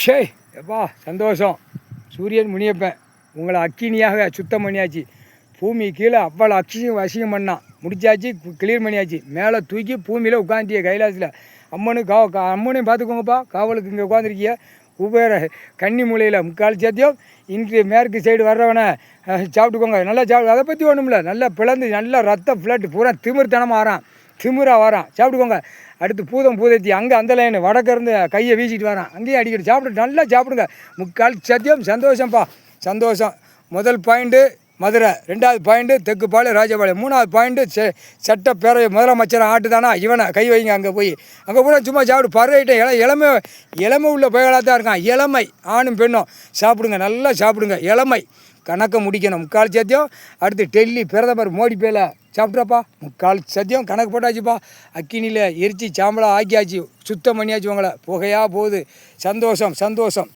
ஷே எப்பா சந்தோஷம். சூரியன் முனியப்பன் உங்களை அக்கினியாக சுத்தம் பண்ணியாச்சு. பூமி கீழே அவ்வளோ அசிங்கம் பண்ணான், முடிச்சாச்சு, கிளியர் பண்ணியாச்சு. மேலே தூக்கி பூமியில் உட்காந்துட்டிய கைலாசில். அம்மனையும் பார்த்துக்கோங்கப்பா, காவலுக்கு இங்கே உட்காந்துருக்கிய. குபேர கன்னி மூலையில் முக்கால் சேர்த்தியும் இன்று மேற்கு சைடு வர்றவனை சாப்பிட்டுக்கோங்க, நல்லா சாப்பிடு. அதை பற்றி ஒன்றும் இல்லை, நல்லா பிளந்து நல்லா ரத்த ஃப்ளட் பூரா திமிர்த்தனமாக வரான், சாப்பிட்டுக்கோங்க. அடுத்து பூதத்தி அங்கே அந்த லைன் வடக்கிருந்து கையை வீசிட்டு வரான், அங்கேயும் அடிக்கடி சாப்பிட்டு நல்லா சாப்பிடுங்க. முக்கால் சத்தியம் சந்தோஷம்ப்பா, சந்தோஷம். முதல் பாயிண்ட்டு மதுரை, 2வது பாயிண்ட்டு தெக்குப்பாளையம் ராஜபாளையம், 3வது பாயிண்ட்டு சட்டப்பேரவை முதலமைச்சர் ஆட்டுதானா இவனை கை வைங்க. அங்கே கூட சும்மா சாப்பிடு. பறவைகிட்ட இளமை உள்ள பயலாக தான் இருக்கான். இளமை ஆணும் பெண்ணும் சாப்பிடுங்க, நல்லா சாப்பிடுங்க. இளமை கணக்கை முடிக்கணும். முக்கால் சத்தியம். அடுத்து டெல்லி பிரதமர் மோடி பேல சாப்பிட்றப்பா, முக்கால் சத்தியம் கணக்கு போட்டாச்சுப்பா. அக்கினியில் எரிச்சி சாம்பலாக ஆக்கியாச்சு, சுத்தம் பண்ணியாச்சு. உங்களை புகையாக போகுது. சந்தோஷம்.